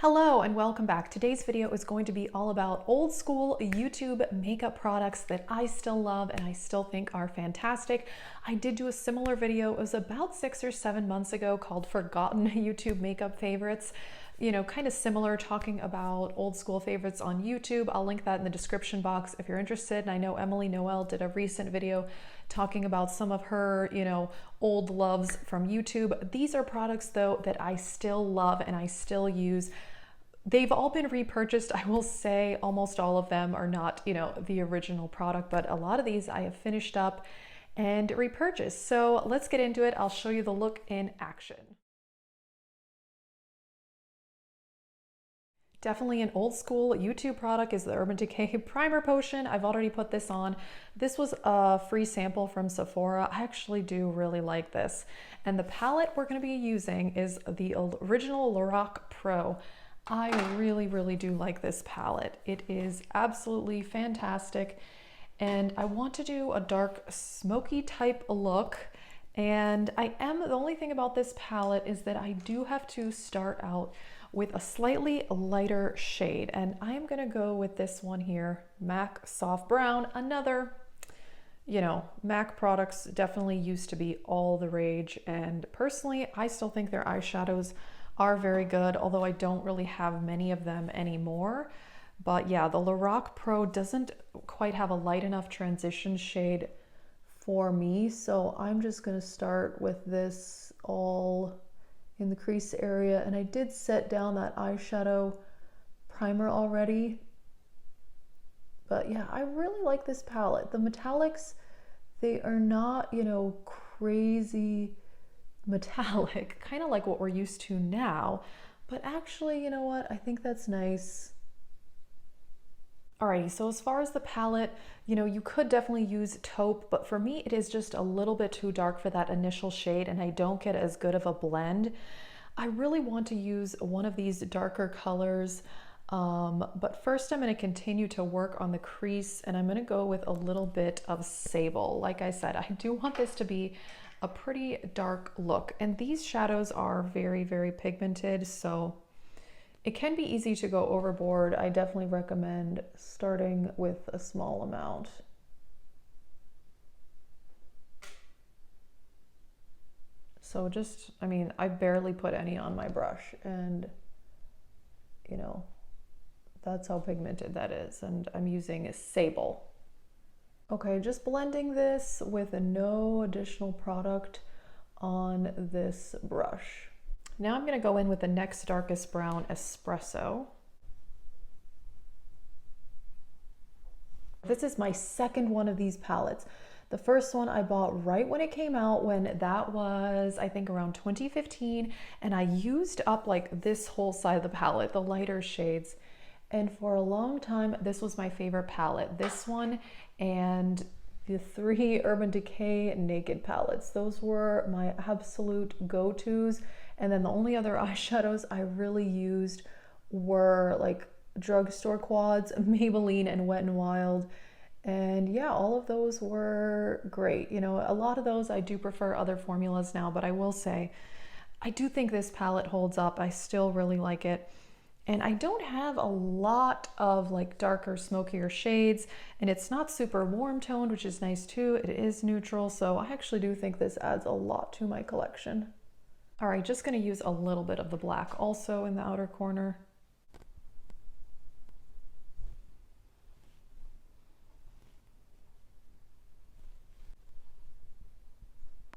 Hello and welcome back. Today's video is going to be all about old school YouTube makeup products that I still love and I still think are fantastic. I did do a similar video, it was about 6 or 7 months ago, called Forgotten YouTube Makeup Favorites. You know, kind of similar, talking about old school favorites on YouTube. I'll link that in the description box if you're interested. And I know Emily Noel did a recent video talking about some of her, old loves from YouTube. These are products though that I still love and I still use. They've all been repurchased. I will say almost all of them are not, the original product, but a lot of these I have finished up and repurchased. So let's get into it. I'll show you the look in action. Definitely an old school YouTube product is the Urban Decay Primer Potion. I've already put this on. This was a free sample from Sephora. I actually do really like this. And the palette we're going to be using is the original Loreal Pro. I really, really do like this palette. It is absolutely fantastic. And I want to do a dark smoky type look. And the only thing about this palette is that I do have to start out with a slightly lighter shade, and I'm gonna go with this one here, MAC Soft Brown. Another, MAC products definitely used to be all the rage, and personally I still think their eyeshadows are very good, although I don't really have many of them anymore. But yeah, the Loreal Pro doesn't quite have a light enough transition shade for me, so I'm just gonna start with this all in the crease area. And I did set down that eyeshadow primer already. But yeah, I really like this palette. The metallics, they are not, crazy metallic, kind of like what we're used to now. But actually, you know what? I think that's nice. Alrighty, so as far as the palette, you could definitely use taupe, but for me, it is just a little bit too dark for that initial shade and I don't get as good of a blend. I really want to use one of these darker colors, but first I'm going to continue to work on the crease and I'm going to go with a little bit of sable. Like I said, I do want this to be a pretty dark look, and these shadows are very, very pigmented, so it can be easy to go overboard. I definitely recommend starting with a small amount. So I barely put any on my brush, and that's how pigmented that is. And I'm using sable. Okay, just blending this with no additional product on this brush. Now I'm going to go in with the next darkest brown, Espresso. This is my second one of these palettes. The first one I bought right when it came out, when that was, I think, around 2015. And I used up like this whole side of the palette, the lighter shades. And for a long time, this was my favorite palette. This one and the 3 Urban Decay Naked palettes. Those were my absolute go-tos. And then the only other eyeshadows I really used were like drugstore quads, Maybelline, and Wet n Wild. And yeah, all of those were great. A lot of those I do prefer other formulas now, but I will say, I do think this palette holds up. I still really like it. And I don't have a lot of like darker, smokier shades, and it's not super warm toned, which is nice too. It is neutral, so I actually do think this adds a lot to my collection. All right, just gonna use a little bit of the black also in the outer corner.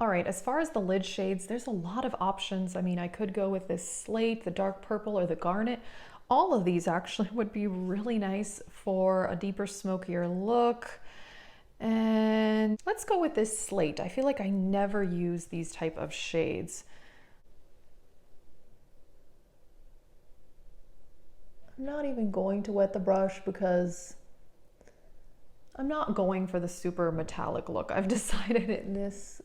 All right, as far as the lid shades, there's a lot of options. I could go with this slate, the dark purple, or the garnet. All of these actually would be really nice for a deeper, smokier look. And let's go with this slate. I feel like I never use these type of shades. I'm not even going to wet the brush because I'm not going for the super metallic look. I've decided in this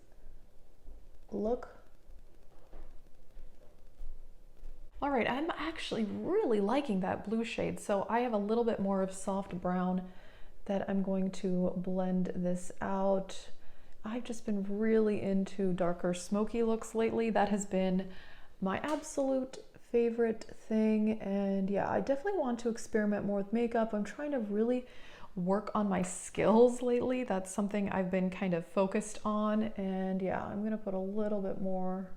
look. All right, I'm actually really liking that blue shade. So I have a little bit more of soft brown that I'm going to blend this out. I've just been really into darker smoky looks lately. That has been my absolute favorite thing. And yeah, I definitely want to experiment more with makeup. I'm trying to really work on my skills lately. That's something I've been kind of focused on. And yeah, I'm gonna put a little bit more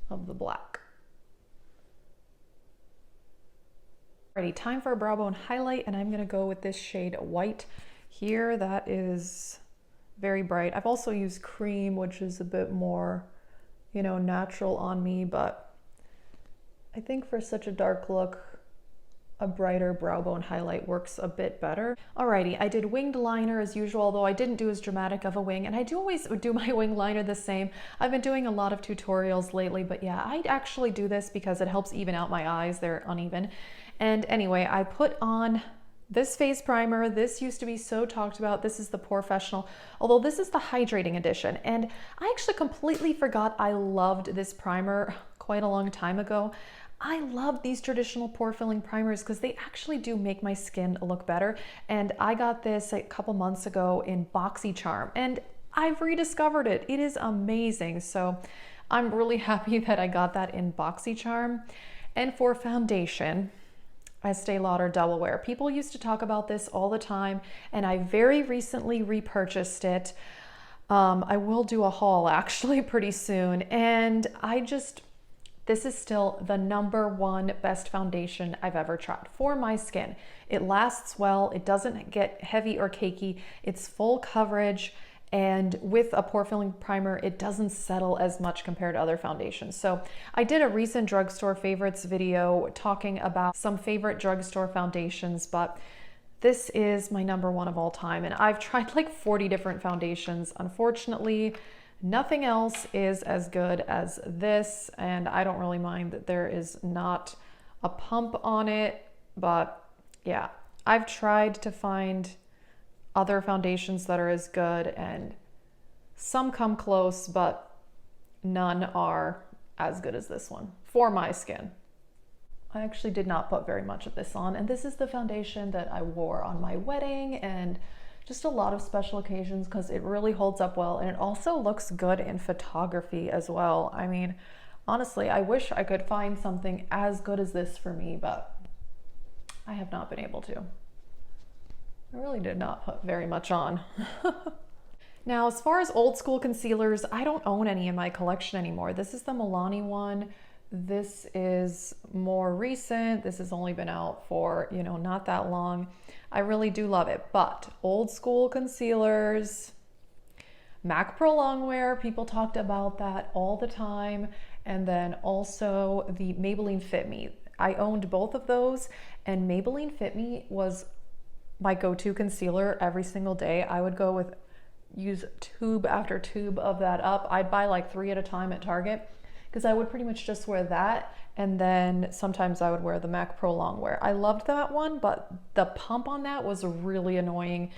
of the black. Alrighty, time for a brow bone highlight, and I'm gonna go with this shade White here. That is very bright. I've also used cream, which is a bit more, you know, natural on me, but I think for such a dark look, a brighter brow bone highlight works a bit better. Alrighty, I did winged liner as usual, although I didn't do as dramatic of a wing, and I do always do my wing liner the same. I've been doing a lot of tutorials lately, but yeah, I actually do this because it helps even out my eyes. They're uneven. And anyway, I put on this face primer. This used to be so talked about. This is the Professional, although this is the hydrating edition. And I actually completely forgot I loved this primer quite a long time ago. I love these traditional pore filling primers because they actually do make my skin look better. And I got this a couple months ago in Boxycharm, and I've rediscovered it. It is amazing. So I'm really happy that I got that in Boxycharm. And for foundation, Estee Lauder Double Wear. People used to talk about this all the time, and I very recently repurchased it. I will do a haul actually pretty soon. And this is still the #1 best foundation I've ever tried for my skin. It lasts well, it doesn't get heavy or cakey, it's full coverage, and with a pore filling primer, it doesn't settle as much compared to other foundations. So I did a recent drugstore favorites video talking about some favorite drugstore foundations, but this is my #1 of all time. And I've tried like 40 different foundations. Unfortunately, nothing else is as good as this, and I don't really mind that there is not a pump on it, but yeah, I've tried to find other foundations that are as good, and some come close, but none are as good as this one for my skin. I actually did not put very much of this on, and this is the foundation that I wore on my wedding and just a lot of special occasions because it really holds up well, and it also looks good in photography as well. I mean, honestly, I wish I could find something as good as this for me, but I have not been able to. I really did not put very much on. Now, as far as old school concealers, I don't own any in my collection anymore. This is the Milani one. This is more recent. This has only been out for, you know, not that long. I really do love it, but old school concealers, MAC Pro Longwear, people talked about that all the time. And then also the Maybelline Fit Me. I owned both of those, and Maybelline Fit Me was my go-to concealer every single day. I would use tube after tube of that up. I'd buy like 3 at a time at Target because I would pretty much just wear that, and then sometimes I would wear the MAC Pro Longwear. I loved that one, but the pump on that was really annoying.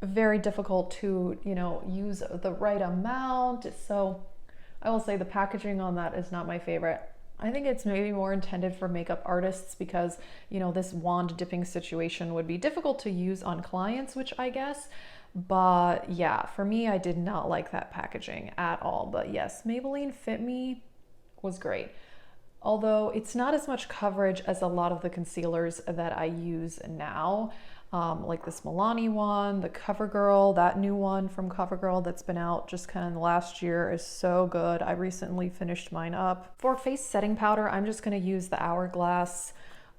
Very difficult to, you know, use the right amount. So I will say the packaging on that is not my favorite. I think it's maybe more intended for makeup artists because, you know, this wand dipping situation would be difficult to use on clients, which I guess. But yeah, for me, I did not like that packaging at all. But yes, Maybelline Fit Me was great. Although it's not as much coverage as a lot of the concealers that I use now. Like this Milani one, the CoverGirl, that new one from CoverGirl that's been out just kind of in the last year is so good. I recently finished mine up. For face setting powder, I'm just gonna use the Hourglass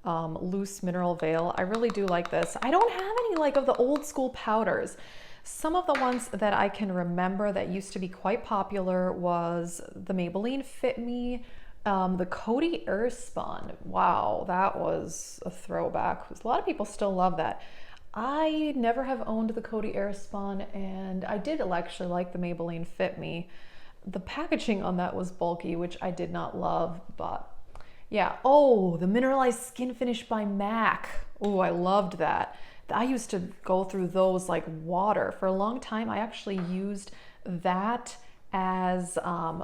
Loose Mineral Veil. I really do like this. I don't have any like of the old school powders. Some of the ones that I can remember that used to be quite popular was the Maybelline Fit Me, the Coty Airspun. Wow, that was a throwback. A lot of people still love that. I never have owned the Coty Airspun, and I did actually like the Maybelline Fit Me. The packaging on that was bulky, which I did not love, but yeah. Oh, the Mineralized Skin Finish by MAC. Oh, I loved that. I used to go through those like water. For a long time, I actually used that as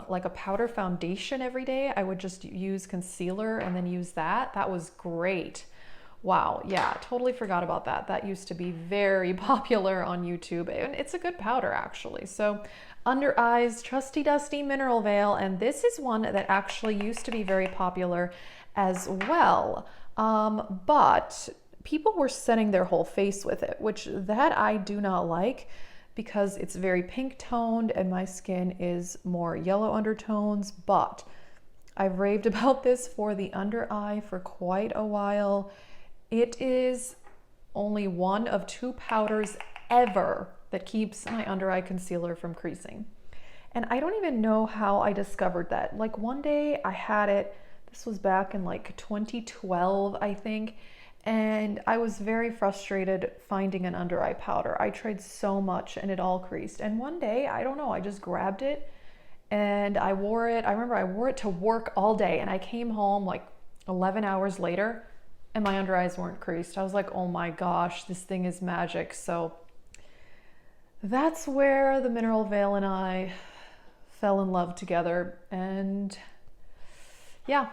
like a powder foundation every day. I would just use concealer and then use that. That was great. Wow, yeah, totally forgot about that. That used to be very popular on YouTube, and it's a good powder actually. So Under Eyes Trusty Dusty Mineral Veil, and this is one that actually used to be very popular as well. But people were setting their whole face with it, which that I do not like because it's very pink toned and my skin is more yellow undertones, but I've raved about this for the under eye for quite a while. It is only one of 2 powders ever that keeps my under eye concealer from creasing. And I don't even know how I discovered that. Like one day I had it, this was back in like 2012, I think, and I was very frustrated finding an under eye powder. I tried so much and it all creased. And one day, I don't know, I just grabbed it and I wore it. I remember I wore it to work all day and I came home like 11 hours later and my under eyes weren't creased. I was like, oh my gosh, this thing is magic. So that's where the mineral veil and I fell in love together, and yeah,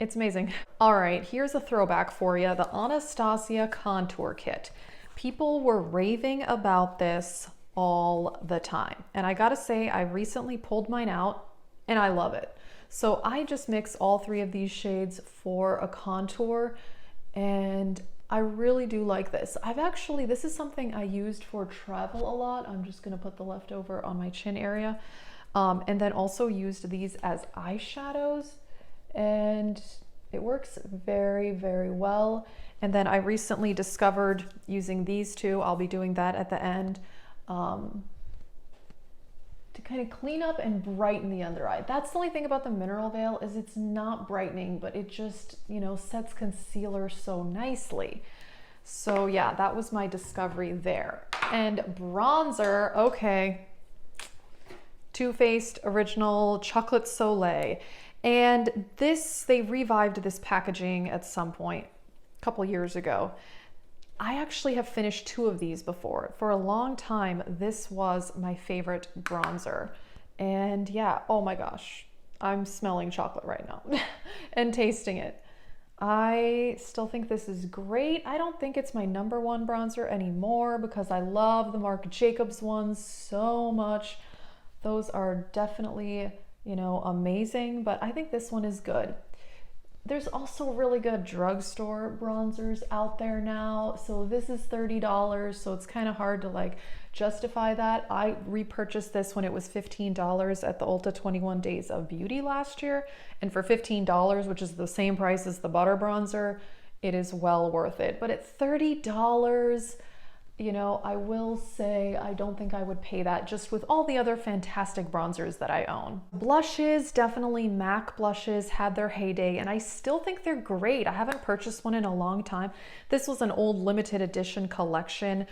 it's amazing. All right, here's a throwback for you, the Anastasia Contour Kit. People were raving about this all the time, and I gotta say, I recently pulled mine out and I love it. So I just mix all 3 of these shades for a contour, and I really do like this. This is something I used for travel a lot. I'm just gonna put the leftover on my chin area. And then also used these as eyeshadows, and it works very, very well. And then I recently discovered using these 2, I'll be doing that at the end, to kind of clean up and brighten the under eye. That's the only thing about the mineral veil is it's not brightening, but it just, you know, sets concealer so nicely. So yeah, that was my discovery there. And bronzer, okay. Too Faced Original Chocolate Soleil. And this, they revived this packaging at some point a couple years ago. I actually have finished 2 of these before. For a long time, this was my favorite bronzer. And yeah, oh my gosh, I'm smelling chocolate right now and tasting it. I still think this is great. I don't think it's my #1 bronzer anymore because I love the Marc Jacobs ones so much. Those are definitely, you know, amazing, but I think this one is good. There's also really good drugstore bronzers out there now. So this is $30, so it's kind of hard to like justify that. I repurchased this when it was $15 at the Ulta 21 Days of Beauty last year. And for $15, which is the same price as the butter bronzer, it is well worth it. But at $30, you know, I will say I don't think I would pay that just with all the other fantastic bronzers that I own. Blushes, definitely MAC blushes had their heyday and I still think they're great. I haven't purchased one in a long time. This was an old limited edition collection.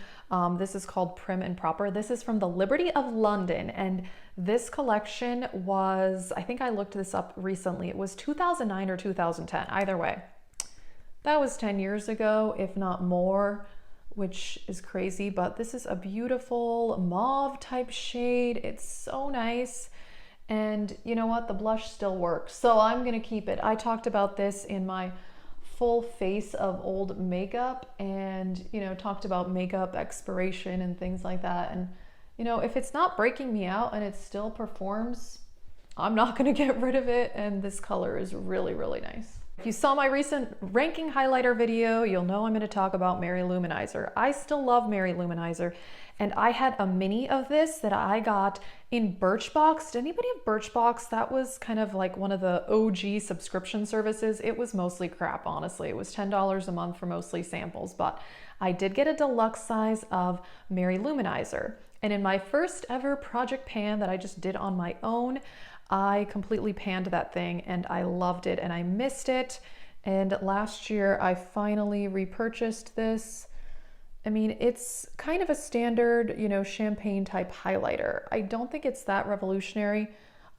This is called Prim and Proper. This is from the Liberty of London, and this collection was, I think I looked this up recently, it was 2009 or 2010, either way. That was 10 years ago, if not more, which is crazy, but this is a beautiful mauve type shade. It's so nice. And you know what? The blush still works. So I'm gonna keep it. I talked about this in my full face of old makeup and, you know, talked about makeup expiration and things like that. And, you know, if it's not breaking me out and it still performs, I'm not gonna get rid of it. And this color is really, really nice. If you saw my recent ranking highlighter video, you'll know I'm going to talk about Mary Luminizer. I still love Mary Luminizer, and I had a mini of this that I got in Birchbox. Did anybody have Birchbox? That was kind of like one of the OG subscription services. It was mostly crap, honestly. It was $10 a month for mostly samples, but I did get a deluxe size of Mary Luminizer. And in my first ever project pan that I just did on my own, I completely panned that thing and I loved it and I missed it. And last year I finally repurchased this. I mean, it's kind of a standard, you know, champagne type highlighter. I don't think it's that revolutionary,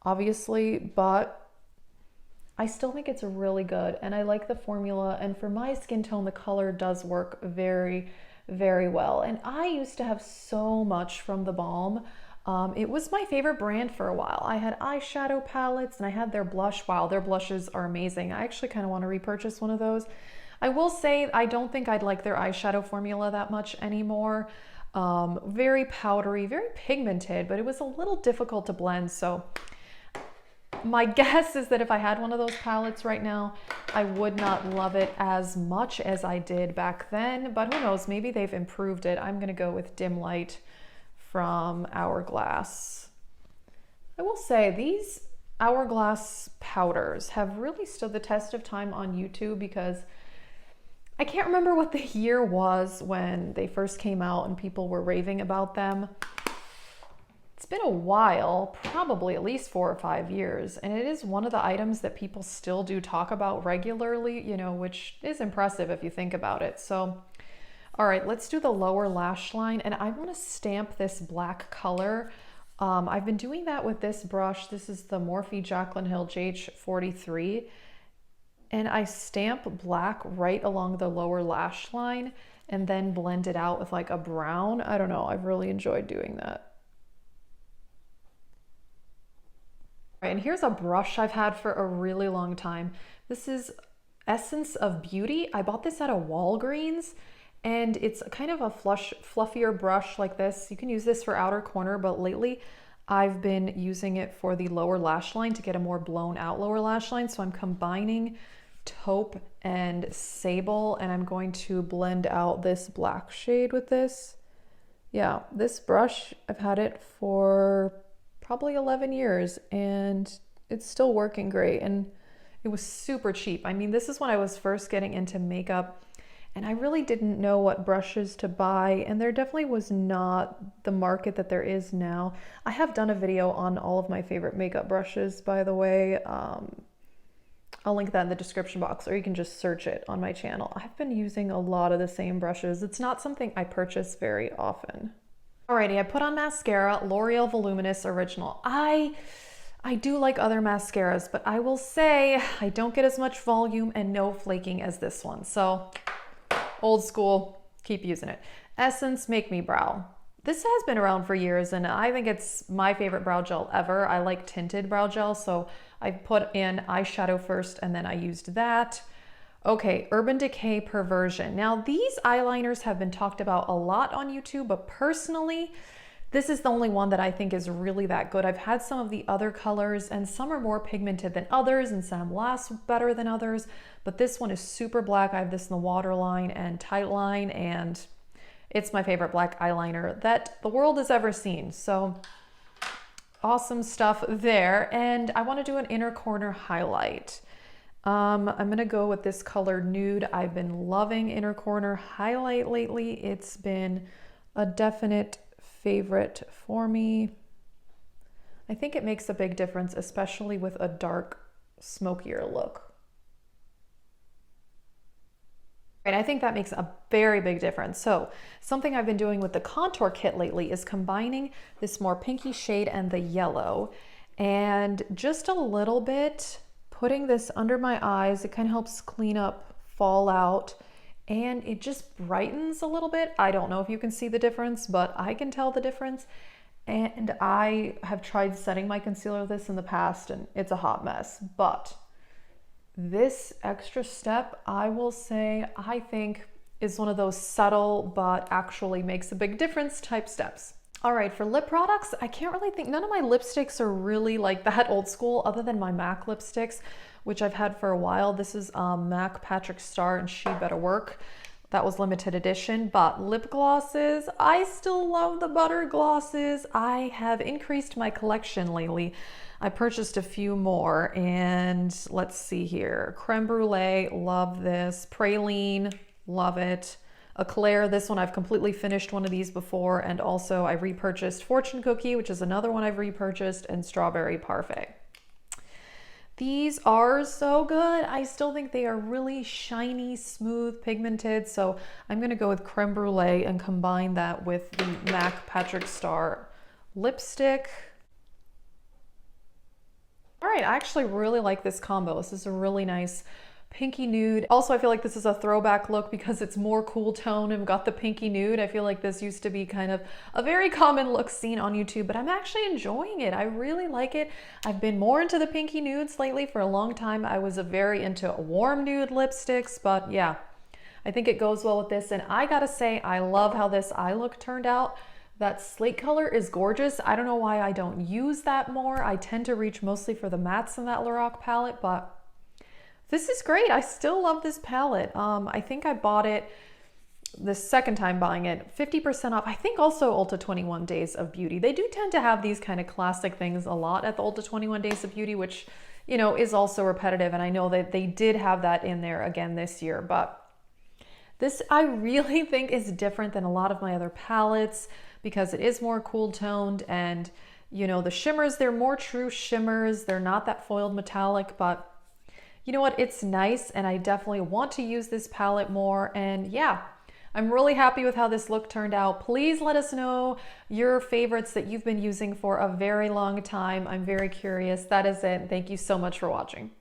obviously, but I still think it's really good and I like the formula. And for my skin tone, the color does work very, very well. And I used to have so much from the Balm. It was my favorite brand for a while. I had eyeshadow palettes and I had their blush. Wow, their blushes are amazing. I actually kind of want to repurchase one of those. I will say I don't think I'd like their eyeshadow formula that much anymore. Very powdery, very pigmented, but it was a little difficult to blend. So my guess is that if I had one of those palettes right now, I would not love it as much as I did back then, but who knows, maybe they've improved it. I'm gonna go with Dim Light from Hourglass. I will say these Hourglass powders have really stood the test of time on YouTube, because I can't remember what the year was when they first came out and people were raving about them. It's been a while, probably at least 4 or 5 years, and it is one of the items that people still do talk about regularly, you know, which is impressive if you think about it. So, all right, let's do the lower lash line, and I want to stamp this black color. I've been doing that with this brush. This is the Morphe Jaclyn Hill JH43, and I stamp black right along the lower lash line and then blend it out with like a brown. I don't know, I've really enjoyed doing that. And here's a brush I've had for a really long time. This is Essence of Beauty. I bought this at a Walgreens, and it's kind of a fluffier brush like this. You can use this for outer corner, but lately I've been using it for the lower lash line to get a more blown out lower lash line. So I'm combining taupe and sable, and I'm going to blend out this black shade with this. Yeah, this brush, I've had it for probably 11 years and it's still working great, and it was super cheap. I mean, this is when I was first getting into makeup and I really didn't know what brushes to buy, and there definitely was not the market that there is now. I have done a video on all of my favorite makeup brushes, by the way. I'll link that in the description box, or you can just search it on my channel. I've been using a lot of the same brushes. It's not something I purchase very often. Alrighty, I put on mascara, L'Oreal Voluminous Original. I do like other mascaras, but I will say I don't get as much volume and no flaking as this one. So old school, keep using it. Essence Make Me Brow. This has been around for years, and I think it's my favorite brow gel ever. I like tinted brow gel, so I put in eyeshadow first and then I used that. Okay, Urban Decay Perversion. Now, these eyeliners have been talked about a lot on YouTube, but personally, this is the only one that I think is really that good. I've had some of the other colors, and some are more pigmented than others, and some last better than others, but this one is super black. I have this in the waterline and tightline, and it's my favorite black eyeliner that the world has ever seen. So awesome stuff there. And I want to do an inner corner highlight. I'm gonna go with this color Nude. I've been loving inner corner highlight lately. It's been a definite favorite for me. I think it makes a big difference, especially with a dark, smokier look. And I think that makes a very big difference. So something I've been doing with the contour kit lately is combining this more pinky shade and the yellow, and just a little bit putting this under my eyes. It kind of helps clean up fallout, and it just brightens a little bit. I don't know if you can see the difference, but I can tell the difference. And I have tried setting my concealer with this in the past, and it's a hot mess. But this extra step, I will say, I think is one of those subtle but actually makes a big difference type steps. All right, for lip products, I can't really think, none of my lipsticks are really like that old school other than my MAC lipsticks, which I've had for a while. This is MAC Patrick Star and She Better Work. That was limited edition. But lip glosses, I still love the butter glosses. I have increased my collection lately. I purchased a few more, and let's see here. Creme Brulee, love this. Praline, love it. Eclair, this one I've completely finished one of these before, and also I repurchased Fortune Cookie, which is another one I've repurchased, and Strawberry Parfait. These are so good. I still think they are really shiny, smooth, pigmented, so I'm gonna go with Creme Brulee and combine that with the MAC Patrick Star lipstick. All right, I actually really like this combo. This is a really nice pinky nude. Also, I feel like this is a throwback look because it's more cool tone and got the pinky nude. I feel like this used to be kind of a very common look seen on YouTube, but I'm actually enjoying it. I really like it. I've been more into the pinky nudes lately. For a long time, I was very into warm nude lipsticks, but yeah, I think it goes well with this. And I gotta say, I love how this eye look turned out. That slate color is gorgeous. I don't know why I don't use that more. I tend to reach mostly for the mattes in that Loreal palette, but this is great. I still love this palette. I think I bought it the second time buying it, 50% off. I think also Ulta 21 Days of Beauty. They do tend to have these kind of classic things a lot at the Ulta 21 Days of Beauty, which, you know, is also repetitive. And I know that they did have that in there again this year, but this I really think is different than a lot of my other palettes because it is more cool toned, and, you know, the shimmers, they're more true shimmers. They're not that foiled metallic, but you know what? It's nice, and I definitely want to use this palette more. And yeah, I'm really happy with how this look turned out. Please let us know your favorites that you've been using for a very long time. I'm very curious. That is it. Thank you so much for watching.